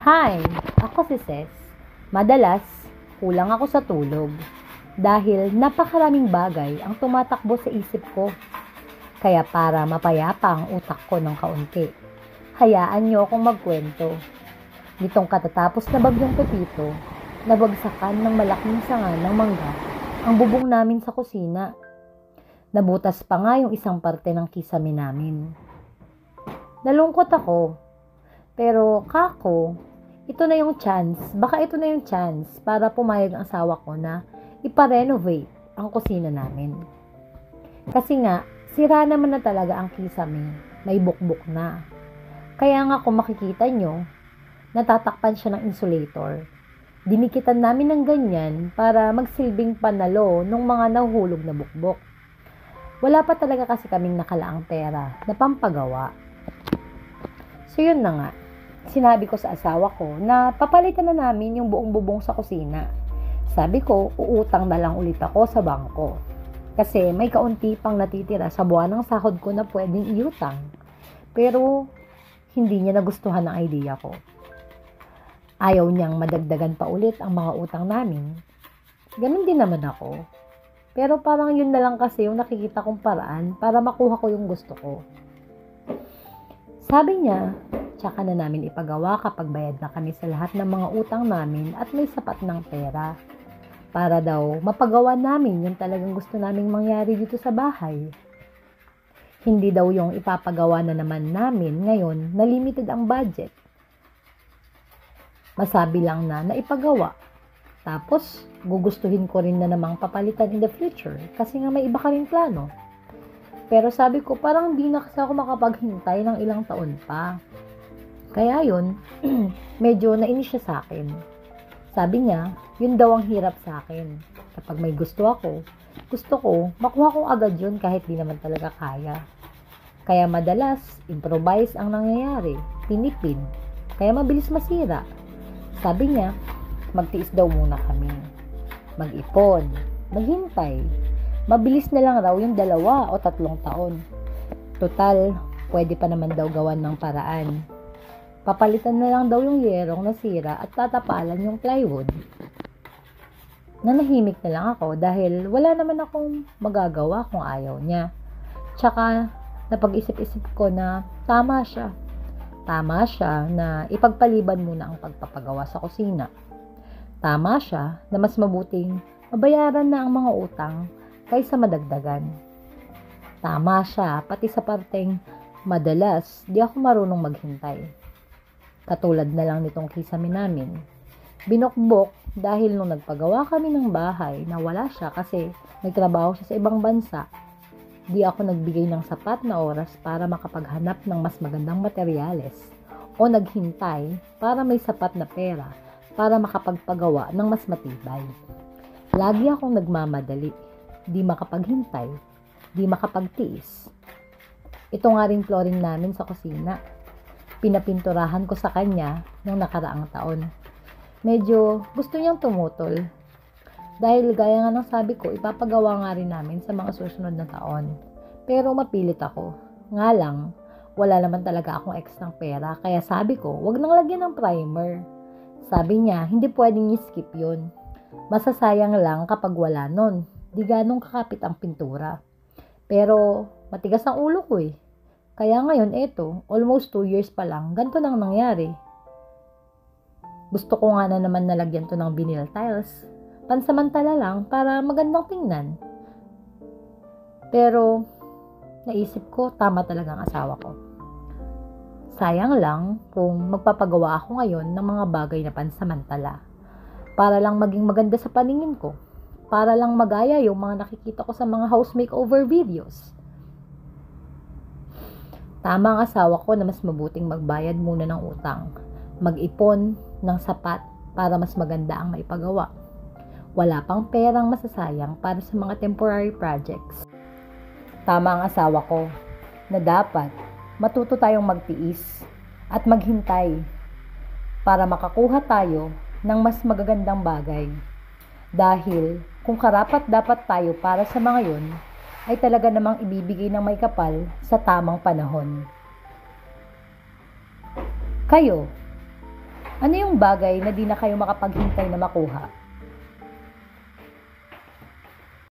Hi, ako si Ses. Madalas, kulang ako sa tulog dahil napakaraming bagay ang tumatakbo sa isip ko. Kaya para mapayapa ang utak ko ng kaunti, hayaan niyo akong magkwento. Nitong katatapos na bagyong Pepito, nabagsakan ng malaking sanga ng mangga ang bubong namin sa kusina. Nabutas pa nga yung isang parte ng kisame namin. Nalungkot ako, pero baka ito na yung chance para pumayag ang asawa ko na ipa-renovate ang kusina namin. Kasi nga, sira naman na talaga ang kisame, may bukbok na. Kaya nga kung makikita nyo, natatakpan siya ng insulator. Dinikitan namin ng ganyan para magsilbing panalo ng mga nahuhulog na bukbok. Wala pa talaga kasi kaming nakalaang pera na pampagawa. So yun na nga. Sinabi ko sa asawa ko na papalitan na namin yung buong bubong sa kusina. Sabi ko, uutang na lang ulit ako sa bangko. Kasi may kaunti pang natitira sa buwan ng sahod ko na pwedeng iutang. Pero hindi niya nagustuhan ang idea ko. Ayaw niyang madagdagan pa ulit ang mga utang namin. Ganun din naman ako. Pero parang yun na lang kasi yung nakikita kong paraan para makuha ko yung gusto ko. Sabi niya, tsaka na namin ipagawa kapag bayad na kami sa lahat ng mga utang namin at may sapat ng pera. Para daw mapagawa namin yung talagang gusto naming mangyari dito sa bahay. Hindi daw yung ipapagawa na naman namin ngayon na limited ang budget. Masabi lang na naipagawa. Tapos, gugustuhin ko rin na namang papalitan in the future kasi nga may iba kaming plano. Pero sabi ko, parang di na kasi ako makapaghintay ng ilang taon pa. Kaya yun, medyo nainis siya sa akin. Sabi niya, yun daw ang hirap sa akin. Kapag may gusto ko, makuha ko agad yun kahit di naman talaga kaya. Kaya madalas, improvise ang nangyayari, tinipid, kaya mabilis masira. Sabi niya, magtiis daw muna kami. Mag-ipon, maghintay. Mabilis na lang raw yung 2 o 3 taon. Total, pwede pa naman daw gawan ng paraan. Papalitan na lang daw yung yerong nasira at tatapalan yung plywood. Nanahimik na lang ako dahil wala naman akong magagawa kung ayaw niya. Tsaka, napag-isip-isip ko na tama siya. Tama siya na ipagpaliban muna ang pagpapagawa sa kusina. Tama siya na mas mabuting mabayaran na ang mga utang kaysa madagdagan. Tama siya pati sa parteng madalas di ako marunong maghintay. Katulad na lang nitong kisame namin. Binukbok dahil nung nagpagawa kami ng bahay na wala siya kasi nagtrabaho siya sa ibang bansa. Di ako nagbigay ng sapat na oras para makapaghanap ng mas magandang materyales o naghintay para may sapat na pera para makapagpagawa ng mas matibay. Lagi akong nagmamadali, di makapaghintay, di makapagtiis. Ito nga rin flooring namin sa kusina. Pinapinturahan ko sa kanya noong nakaraang taon. Medyo gusto niyang tumutol. Dahil gaya nga ng sabi ko, ipapagawa nga rin namin sa mga susunod na taon. Pero mapilit ako. Nga lang, wala naman talaga akong ekstrang pera. Kaya sabi ko, wag nang lagyan ng primer. Sabi niya, hindi pwedeng i-skip yun. Masasayang lang kapag wala nun. Di ganong kakapit ang pintura. Pero matigas ang ulo ko eh. Kaya ngayon eto, almost 2 years pa lang, ganito nang nangyari. Gusto ko nga na naman nalagyan to ng vinyl tiles. Pansamantala lang para magandang tingnan. Pero naisip ko tama talaga ang asawa ko. Sayang lang kung magpapagawa ako ngayon ng mga bagay na pansamantala. Para lang maging maganda sa paningin ko. Para lang magaya yung mga nakikita ko sa mga house makeover videos. Tama ang asawa ko na mas mabuting magbayad muna ng utang. Mag-ipon ng sapat para mas maganda ang maipagawa. Wala pang perang masasayang para sa mga temporary projects. Tama ang asawa ko na dapat matuto tayong magtiis at maghintay para makakuha tayo ng mas magagandang bagay. Dahil kung karapat-dapat tayo para sa mga yun, ay talaga namang ibibigay ng may kapal sa tamang panahon. Kayo, Ano yung bagay na di na kayo makapaghintay na makuha?